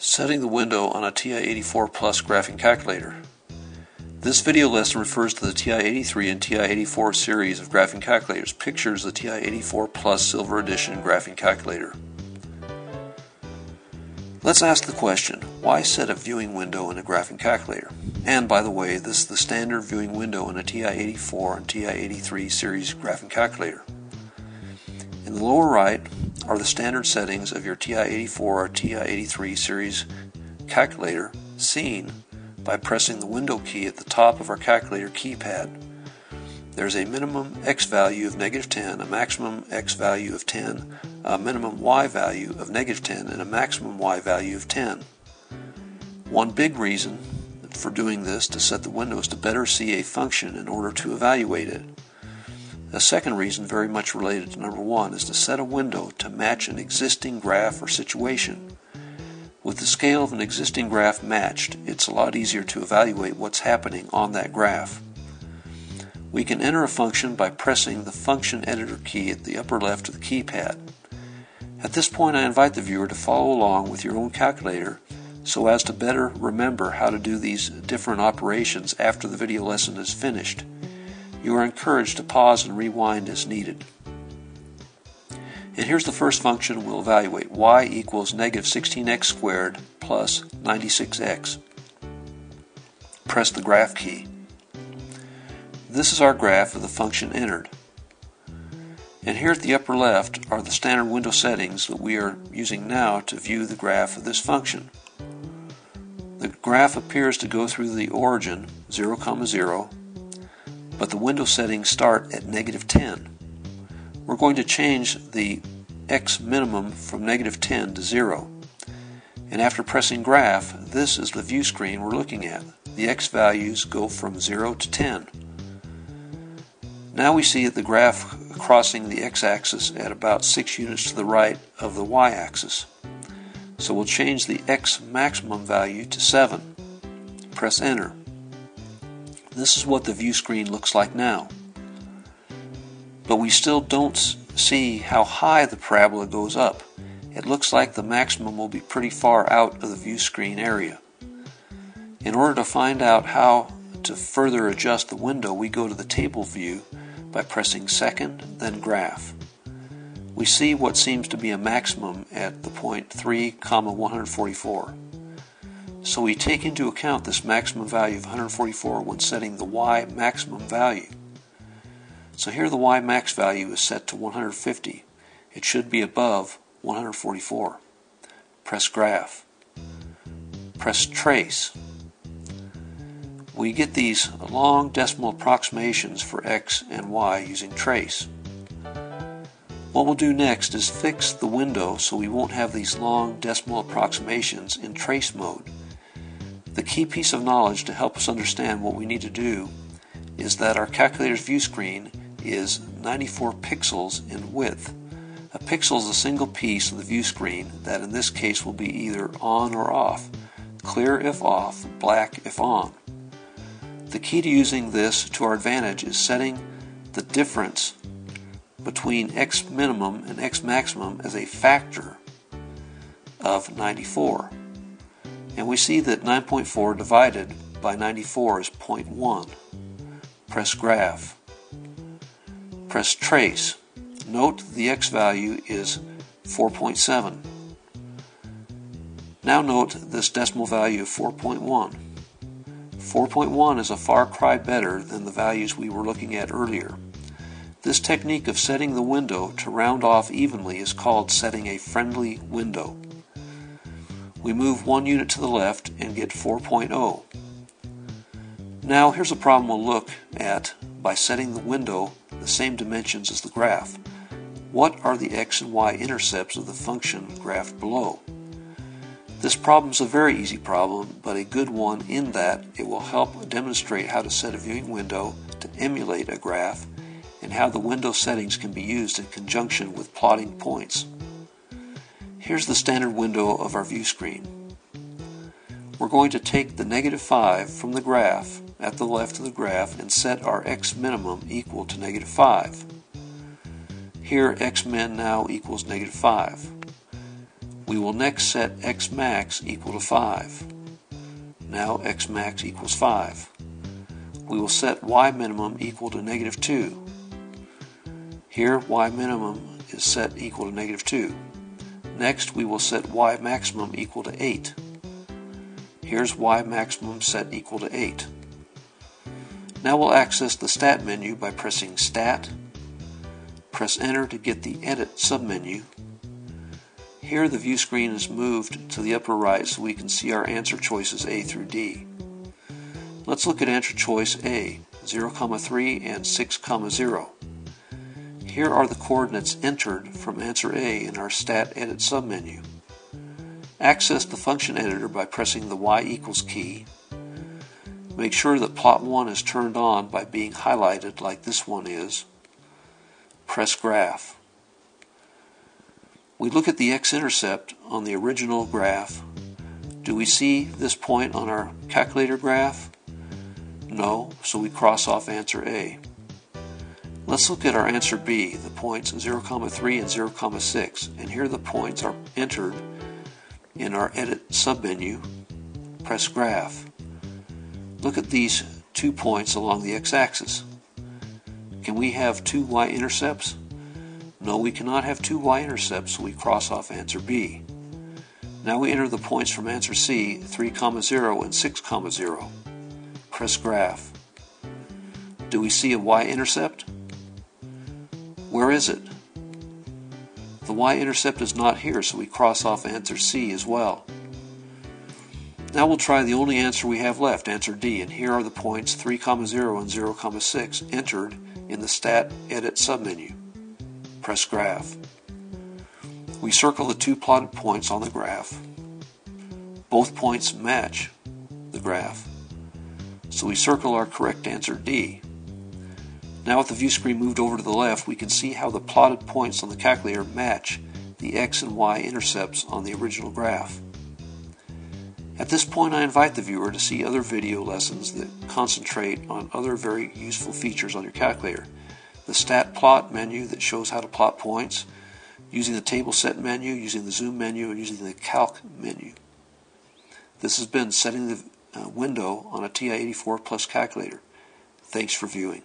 Setting the window on a TI-84 Plus graphing calculator. This video lesson refers to the TI-83 and TI-84 series of graphing calculators. Pictures the TI-84 Plus Silver Edition graphing calculator. Let's ask the question, why set a viewing window in a graphing calculator? And by the way, this is the standard viewing window in a TI-84 and TI-83 series graphing calculator. In the lower right are the standard settings of your TI-84 or TI-83 series calculator, seen by pressing the window key at the top of our calculator keypad. There's a minimum X value of -10, a maximum X value of 10, a minimum Y value of -10, and a maximum Y value of 10. One big reason for doing this to set the window is to better see a function in order to evaluate it. A second reason, very much related to number one, is to set a window to match an existing graph or situation. With the scale of an existing graph matched, it's a lot easier to evaluate what's happening on that graph. We can enter a function by pressing the function editor key at the upper left of the keypad. At this point, I invite the viewer to follow along with your own calculator so as to better remember how to do these different operations after the video lesson is finished. You are encouraged to pause and rewind as needed. And here's the first function we'll evaluate. Y equals -16x squared plus 96x. Press the graph key. This is our graph of the function entered. And here at the upper left are the standard window settings that we are using now to view the graph of this function. The graph appears to go through the origin 0, 0, but the window settings start at -10. We're going to change the X minimum from -10 to 0. And after pressing graph, this is the view screen we're looking at. The X values go from 0 to 10. Now we see the graph crossing the X-axis at about 6 units to the right of the Y-axis. So we'll change the X maximum value to 7. Press enter. This is what the view screen looks like now. But we still don't see how high the parabola goes up. It looks like the maximum will be pretty far out of the view screen area. In order to find out how to further adjust the window, we go to the table view by pressing second, then graph. We see what seems to be a maximum at the point 3, 144. So we take into account this maximum value of 144 when setting the Y maximum value. So here the Y max value is set to 150. It should be above 144. Press graph. Press trace. We get these long decimal approximations for X and Y using trace. What we'll do next is fix the window so we won't have these long decimal approximations in trace mode. The key piece of knowledge to help us understand what we need to do is that our calculator's view screen is 94 pixels in width. A pixel is a single piece of the view screen that in this case will be either on or off, clear if off, black if on. The key to using this to our advantage is setting the difference between X minimum and X maximum as a factor of 94. And we see that 9.4 divided by 94 is 0.1. Press graph. Press trace. Note the X value is 4.7. Now note this decimal value of 4.1. 4.1 is a far cry better than the values we were looking at earlier. This technique of setting the window to round off evenly is called setting a friendly window. We move 1 unit to the left and get 4.0. Now here's a problem we'll look at by setting the window the same dimensions as the graph. What are the X and Y intercepts of the function graphed below? This problem is a very easy problem, but a good one in that it will help demonstrate how to set a viewing window to emulate a graph and how the window settings can be used in conjunction with plotting points. Here's the standard window of our view screen. We're going to take the -5 from the graph at the left of the graph and set our X minimum equal to -5. Here X min now equals -5. We will next set x max equal to 5. Now x max equals 5. We will set y minimum equal to negative 2. Here y minimum is set equal to negative 2. Next we will set y maximum equal to 8. Here's y maximum set equal to 8. Now we'll access the Stat menu by pressing Stat. Press Enter to get the Edit submenu. Here the view screen is moved to the upper right so we can see our answer choices A through D. Let's look at answer choice A, 0, 3 and 6, 0. Here are the coordinates entered from answer A in our Stat Edit submenu. Access the function editor by pressing the Y equals key. Make sure that plot 1 is turned on by being highlighted like this one is. Press Graph. We look at the x-intercept on the original graph. Do we see this point on our calculator graph? No, so we cross off answer A. Let's look at our answer B, the points 0, 3 and 0, 6, and here the points are entered in our Edit submenu. Press Graph. Look at these 2 points along the x-axis. Can we have 2 y-intercepts? No, we cannot have 2 y-intercepts, so we cross off answer B. Now we enter the points from answer C, 3, 0 and 6, 0. Press Graph. Do we see a y-intercept? Where is it? The y-intercept is not here, so we cross off answer C as well. Now we'll try the only answer we have left, answer D, and here are the points 3, 0 and 0, 6 entered in the Stat Edit submenu. Press Graph. We circle the 2 plotted points on the graph. Both points match the graph, so we circle our correct answer D. Now with the view screen moved over to the left, we can see how the plotted points on the calculator match the x and y intercepts on the original graph. At this point, I invite the viewer to see other video lessons that concentrate on other very useful features on your calculator. The Stat Plot menu that shows how to plot points, using the Table Set menu, using the Zoom menu, and using the Calc menu. This has been Setting the Window on a TI-84 Plus calculator. Thanks for viewing.